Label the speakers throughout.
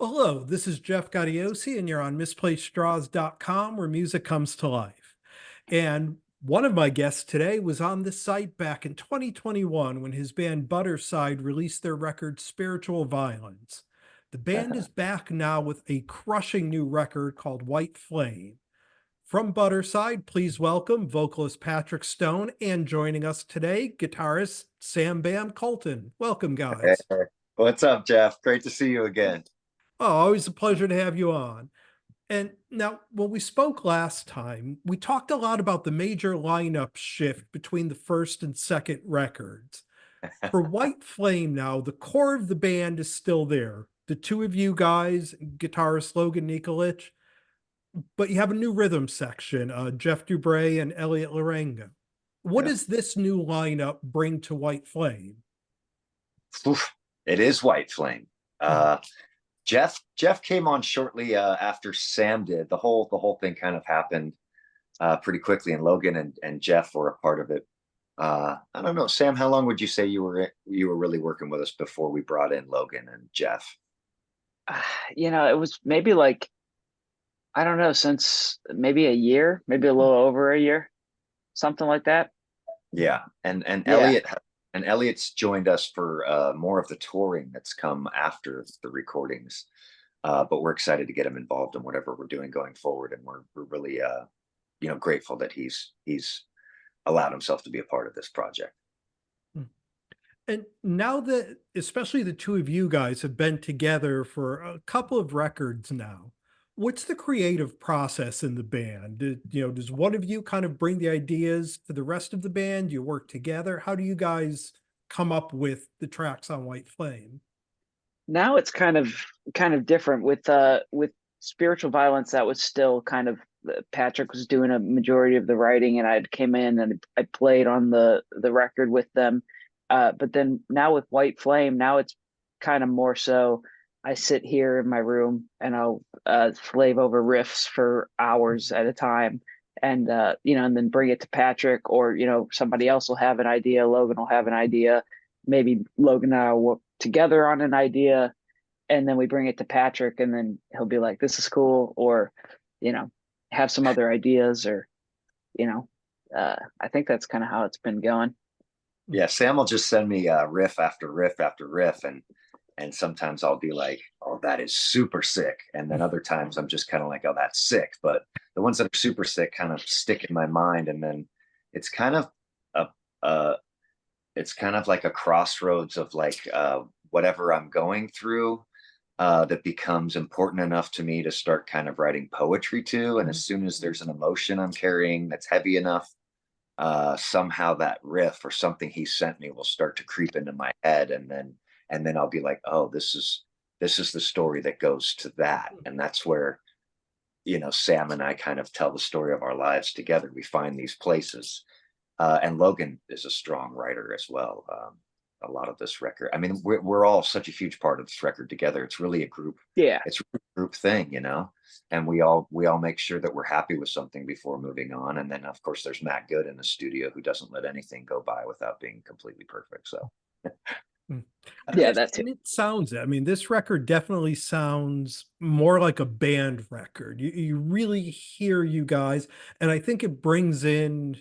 Speaker 1: Hello, this is Jeff Gaudiosi, and you're on misplacedstraws.com where music comes to life. And one of my guests today was on the site back in 2021 when his band Budderside released their record Spiritual Violence. The band is back now with a crushing new record called White Flame. From Budderside, please welcome vocalist Patrick Stone and joining us today, guitarist Sam Bam Koltun. Welcome,
Speaker 2: Hey,
Speaker 1: guys.
Speaker 2: what's up, Jeff? Great to see you again.
Speaker 1: Oh, always a pleasure to have you on. And now, when we spoke last time, we talked a lot about the major lineup shift between the first and second records. For White Flame now, the core of the band is still there. The two of you guys, guitarist Logan Nikolic, but you have a new rhythm section, Jeff Dubray and Elliot Larenga. What
Speaker 2: Yeah.
Speaker 1: does this new lineup bring to White Flame?
Speaker 2: Oof, it is White Flame.
Speaker 1: Mhm.
Speaker 2: Uh, Jeff came on shortly after Sam did. The whole thing kind of happened pretty quickly, and Logan and Jeff were a part of it. I don't know, Sam. How long would you say you were really working with us before we brought in Logan and Jeff?
Speaker 3: It was maybe like, I don't know, since maybe a year, maybe a little over a year, something like that.
Speaker 2: Yeah, and
Speaker 3: Yeah.
Speaker 2: Elliot's joined us for more of the touring that's come after the recordings. But we're excited to get him involved in whatever we're doing going forward, and we're really grateful that he's allowed himself to be a part of this project.
Speaker 1: Mm. And now that, especially the two of you guys have been together for a couple of records now, what's the creative process in the band? Does one of you kind of bring the ideas to the rest of the band? You work together? How do you guys come up with the tracks on White Flame?
Speaker 3: Now it's kind of different with spiritual violence. That was still kind of Patrick was doing a majority of the writing, and I came in and I played on the record with them. But then now with White Flame, now it's kind of more so I sit here in my room and I'll slave over riffs for hours at a time, and and then bring it to Patrick, or somebody else will have an idea, Logan will have an idea, maybe Logan and I will work together on an idea, and then we bring it to Patrick, and then he'll be like, "This is cool," or you know, have some other ideas, or you know, I think that's kind of how it's been going.
Speaker 2: Yeah, Sam will just send me riff after riff after riff, and sometimes I'll be like, "Oh, that is super sick," and then other times I'm just kind of like, "Oh, that's sick." But the ones that are super sick kind of stick in my mind, and then it's kind of a, a it's kind of like a crossroads of like whatever I'm going through that becomes important enough to me to start kind of writing poetry to. And as soon as there's an emotion I'm carrying that's heavy enough, somehow that riff or something he sent me will start to creep into my head, and then I'll be like, oh, this is the story that goes to that, and that's where Sam and I kind of tell the story of our lives together. We find these places, and Logan is a strong writer as well. A lot of this record, I mean, we're all such a huge part of this record together. It's really a group.
Speaker 3: Yeah.
Speaker 2: It's really a group thing. And we all make sure that we're happy with something before moving on. And then of course there's Matt Good in the studio, who doesn't let anything go by without being completely perfect. So
Speaker 1: Mm.
Speaker 3: Yeah,
Speaker 1: And
Speaker 3: that too.
Speaker 1: and it sounds I mean, this record definitely sounds more like a band record. You really hear you guys, and I think it brings in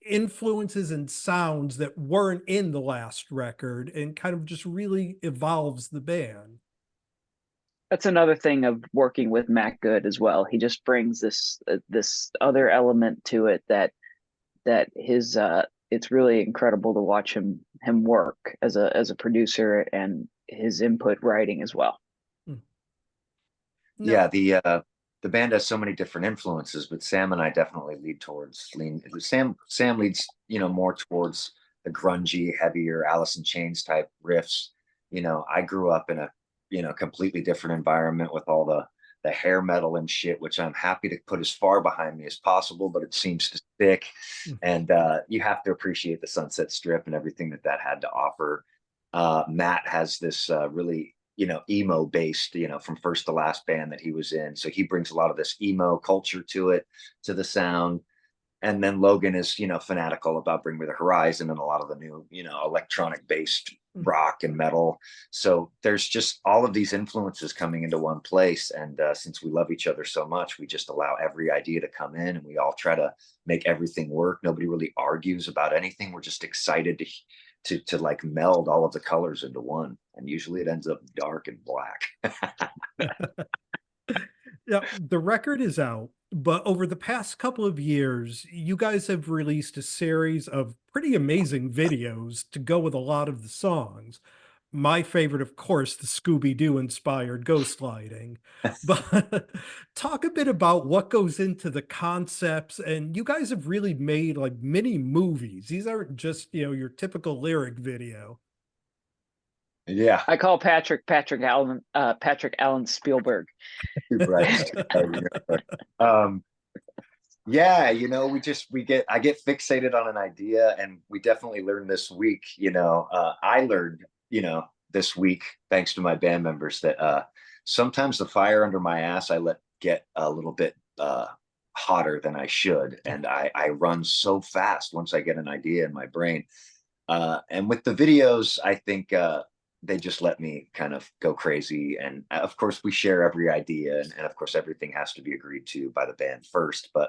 Speaker 1: influences and sounds that weren't in the last record and kind of just really evolves the band.
Speaker 3: That's another thing of working with Matt Good as well. He just brings this other element to it that his it's really incredible to watch him work as a producer, and his input writing as well.
Speaker 1: Mm.
Speaker 2: yeah,
Speaker 1: No.
Speaker 2: the band has so many different influences, but Sam and I definitely lean. Sam leads, more towards the grungy, heavier Alice in Chains type riffs. I grew up in a completely different environment with all the hair metal and shit, which I'm happy to put as far behind me as possible, but it seems to stick.
Speaker 1: Mm.
Speaker 2: And you have to appreciate the Sunset Strip and everything that had to offer. Matt has this really emo based, from first to last band that he was in. So he brings a lot of this emo culture to the sound. And then Logan is, fanatical about Bring Me the Horizon and a lot of the new, electronic based rock and metal. So there's just all of these influences coming into one place. And since we love each other so much, we just allow every idea to come in, and we all try to make everything work. Nobody really argues about anything. We're just excited to like meld all of the colors into one. And usually it ends up dark and black.
Speaker 1: Now, the record is out, but over the past couple of years, you guys have released a series of pretty amazing videos to go with a lot of the songs. My favorite, of course, the Scooby Doo inspired ghost lighting. But talk a bit about what goes into the concepts. And you guys have really made like mini movies. These aren't just, your typical lyric video.
Speaker 2: Yeah.
Speaker 3: I call Patrick Allen Spielberg.
Speaker 2: Right. Yeah, I get fixated on an idea, and we definitely learned this week, I learned, this week, thanks to my band members, that sometimes the fire under my ass I let get a little bit hotter than I should. And I run so fast once I get an idea in my brain. And with the videos, I think they just let me kind of go crazy. And of course, we share every idea, and of course, everything has to be agreed to by the band first. But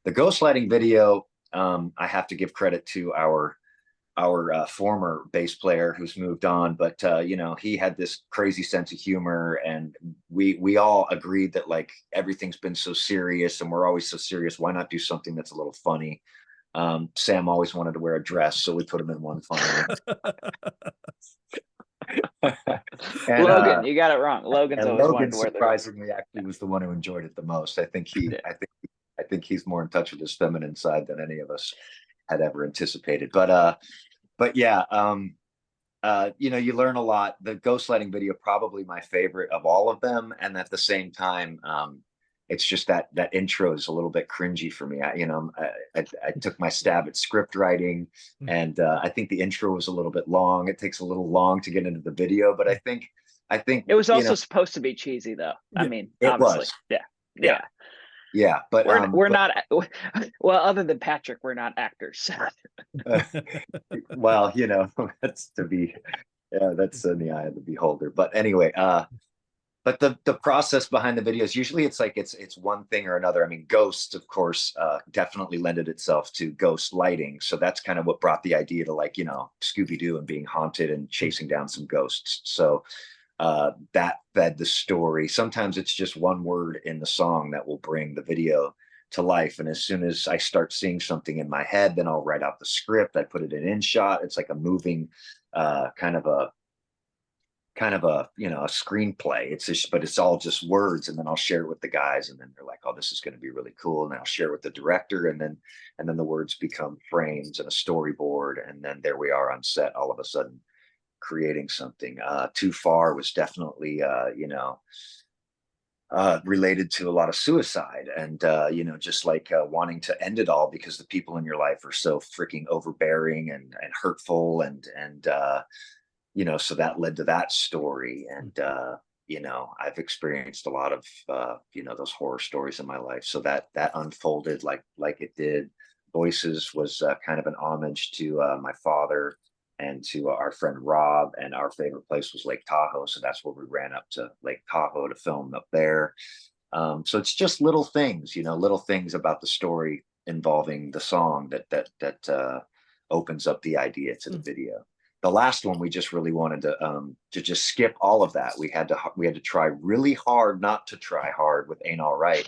Speaker 2: the ghostlighting video, I have to give credit to our former bass player who's moved on, but he had this crazy sense of humor, and we all agreed that like everything's been so serious and we're always so serious. Why not do something that's a little funny? Sam always wanted to wear a dress, so we put him in one funny. And,
Speaker 3: Logan, you got it wrong. Logan's always
Speaker 2: Logan
Speaker 3: wanted to wear
Speaker 2: surprisingly actually was the one who enjoyed it the most. I think he's more in touch with his feminine side than any of us had ever anticipated. But yeah, you learn a lot. The ghostlighting video, probably my favorite of all of them, and at the same time, it's just that intro is a little bit cringy for me. I took my stab at script writing, and I think the intro was a little bit long. It takes a little long to get into the video, but I think
Speaker 3: it was also supposed to be cheesy, though. I mean, obviously,
Speaker 2: was.
Speaker 3: Yeah.
Speaker 2: But
Speaker 3: we're not. Well, other than Patrick, we're not actors.
Speaker 2: Well, that's that's in the eye of the beholder. But anyway, but the process behind the videos, usually it's like it's one thing or another. I mean, ghosts, of course, definitely lended itself to ghost lighting. So that's kind of what brought the idea to like, Scooby-Doo and being haunted and chasing down some ghosts. So that fed the story. Sometimes it's just one word in the song that will bring the video to life. And as soon as I start seeing something in my head, then I'll write out the script. I put it in shot. It's like a moving kind of a a screenplay. But it's all just words, and then I'll share it with the guys, and then they're like, oh, this is going to be really cool. And then I'll share it with the director, and then the words become frames and a storyboard, and then there we are on set all of a sudden creating something. Too Far was definitely related to a lot of suicide, and just like wanting to end it all because the people in your life are so freaking overbearing and hurtful, and so that led to that story. And I've experienced a lot of those horror stories in my life, so that unfolded like it did. Voices was kind of an homage to my father and to our friend Rob, and our favorite place was Lake Tahoe, so that's where we ran up to Lake Tahoe to film up there. So it's just little things, little things about the story involving the song that opens up the idea to the video. The last one, we just really wanted to just skip all of that. We had to try really hard not to try hard with Ain't All Right,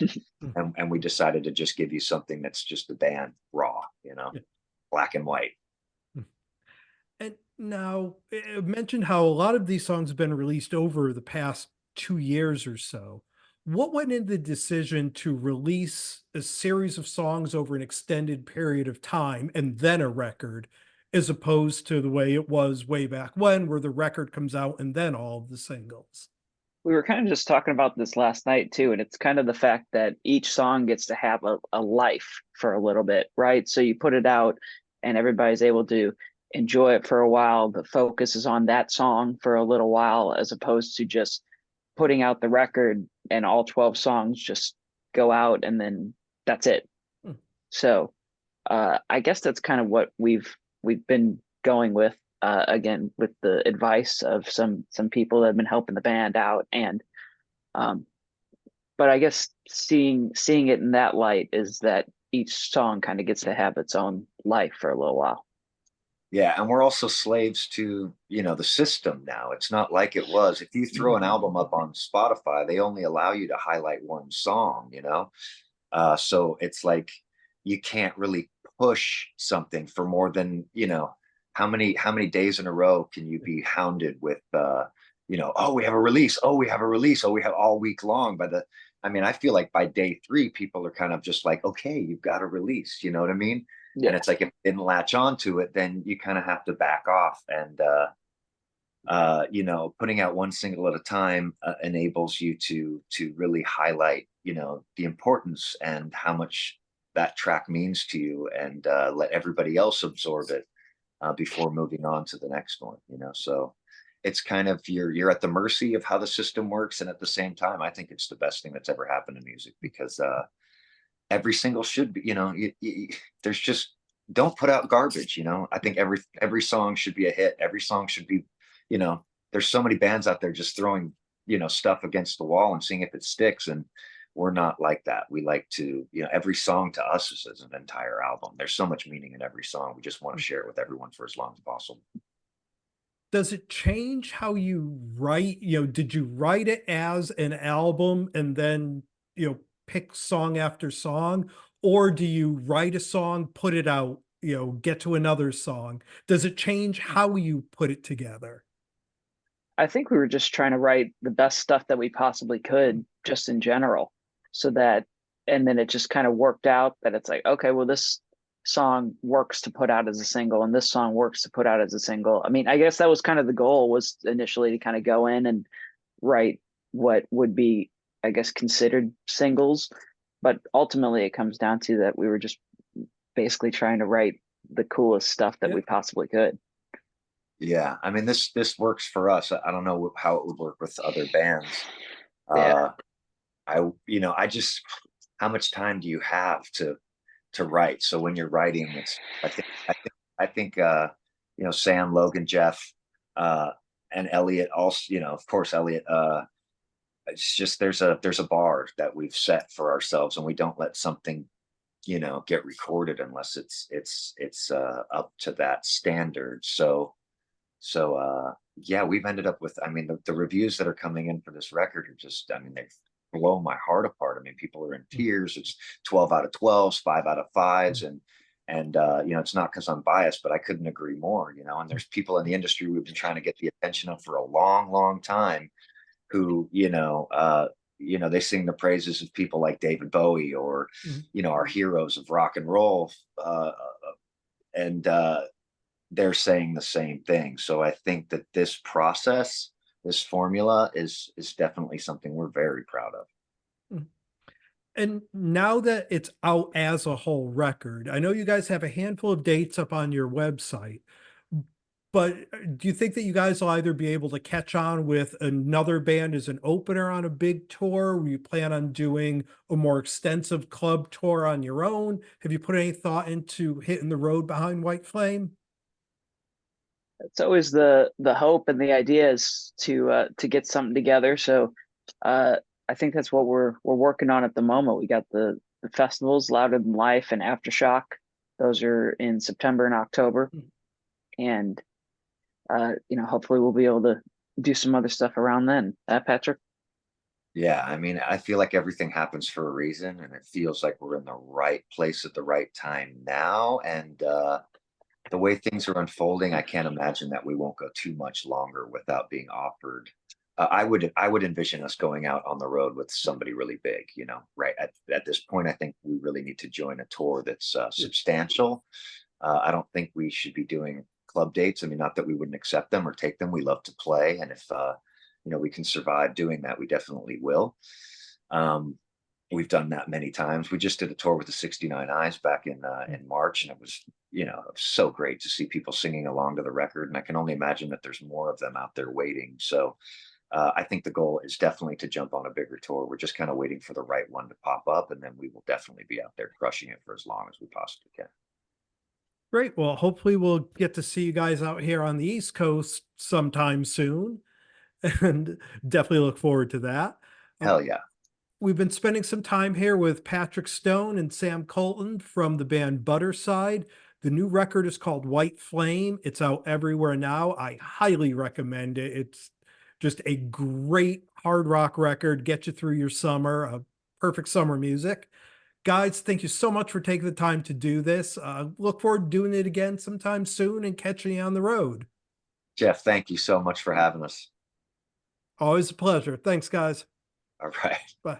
Speaker 2: and we decided to just give you something that's just the band raw, black and white.
Speaker 1: And now, mentioned how a lot of these songs have been released over the past 2 years or so. What went into the decision to release a series of songs over an extended period of time and then a record, as opposed to the way it was way back when, where the record comes out and then all of the singles?
Speaker 3: We were kind of just talking about this last night too, and it's kind of the fact that each song gets to have a life for a little bit, right? So you put it out and everybody's able to enjoy it for a while. The focus is on that song for a little while, as opposed to just putting out the record and all 12 songs just go out and then that's it. So I guess that's kind of what we've been going with. again with the advice of some people that have been helping the band out. And but I guess seeing it in that light is that each song kind of gets to have its own life for a little while.
Speaker 2: Yeah, and we're also slaves to, the system now. It's not like it was. If you throw an album up on Spotify, they only allow you to highlight one song. So it's like you can't really push something for more than, how many days in a row can you be hounded with oh, we have a release, oh, we have a release, oh, we have all week long. I feel like by day 3, people are kind of just like, okay, you've got a release, you know what I mean?
Speaker 3: Yeah.
Speaker 2: And it's like, if you didn't latch onto it, then you kind of have to back off. And putting out one single at a time enables you to really highlight, the importance and how much that track means to you, and let everybody else absorb it before moving on to the next one. So it's kind of, you're at the mercy of how the system works, and at the same time, I think it's the best thing that's ever happened to music, because every single should be, there's just, don't put out garbage. I think every song should be a hit. Every song should be, there's so many bands out there just throwing, stuff against the wall and seeing if it sticks. And we're not like that. We like to, every song to us is an entire album. There's so much meaning in every song. We just want to share it with everyone for as long as possible.
Speaker 1: Does it change how you write? Did you write it as an album and then, pick song after song? Or do you write a song, put it out, get to another song? Does it change how you put it together?
Speaker 3: I think we were just trying to write the best stuff that we possibly could, just in general, so that, and then it just kind of worked out that it's like, okay, well, this song works to put out as a single, and this song works to put out as a single. I guess that was kind of the goal, was initially to kind of go in and write what would be, I guess, considered singles. But ultimately, it comes down to that we were just basically trying to write the coolest stuff that we possibly could.
Speaker 2: Yeah, this works for us. I don't know how it would work with other bands.
Speaker 3: Yeah.
Speaker 2: I just, how much time do you have to write? So when you're writing, it's, I think Sam, Logan, Jeff, and Elliot also, of course, Elliot, it's just, there's a bar that we've set for ourselves, and we don't let something, get recorded unless it's up to that standard. So yeah, we've ended up with, the reviews that are coming in for this record are just, they blow my heart apart. People are in tears. It's 12 out of 12s, 5 out of 5s. And it's not because I'm biased, but I couldn't agree more, and there's people in the industry we've been trying to get the attention of for a long, long time, who, they sing the praises of people like David Bowie, or, our heroes of rock and roll. And they're saying the same thing. So I think that this process, this formula is definitely something we're very proud of.
Speaker 1: And now that it's out as a whole record, I know you guys have a handful of dates up on your website, but do you think that you guys will either be able to catch on with another band as an opener on a big tour? Will you plan on doing a more extensive club tour on your own? Have you put any thought into hitting the road behind White Flame?
Speaker 3: It's always the hope and the idea is to get something together. So I think that's what we're working on at the moment. We got the festivals, Louder Than Life and Aftershock. Those are in September and October. And hopefully we'll be able to do some other stuff around then. Patrick?
Speaker 2: Yeah, I feel like everything happens for a reason, and it feels like we're in the right place at the right time now. And the way things are unfolding, I can't imagine that we won't go too much longer without being offered. I would envision us going out on the road with somebody really big, right at this point. I think we really need to join a tour that's substantial. I don't think we should be doing club dates. Not that we wouldn't accept them or take them. We love to play, and if we can survive doing that, we definitely will. We've done that many times. We just did a tour with the 69 Eyes back in March, and it was so great to see people singing along to the record. And I can only imagine that there's more of them out there waiting. So I think the goal is definitely to jump on a bigger tour. We're just kind of waiting for the right one to pop up, and then we will definitely be out there crushing it for as long as we possibly can.
Speaker 1: Great. Well, hopefully we'll get to see you guys out here on the East Coast sometime soon, and definitely look forward to that.
Speaker 2: Hell yeah.
Speaker 1: We've been spending some time here with Patrick Stone and Sam Koltun from the band Budderside. The new record is called White Flame. It's out everywhere now. I highly recommend it. It's just a great hard rock record, get you through your summer, perfect summer music. Guys, thank you so much for taking the time to do this. Look forward to doing it again sometime soon and catching you on the road.
Speaker 2: Jeff, thank you so much for having us.
Speaker 1: Always a pleasure. Thanks, guys.
Speaker 2: All right.
Speaker 1: Bye.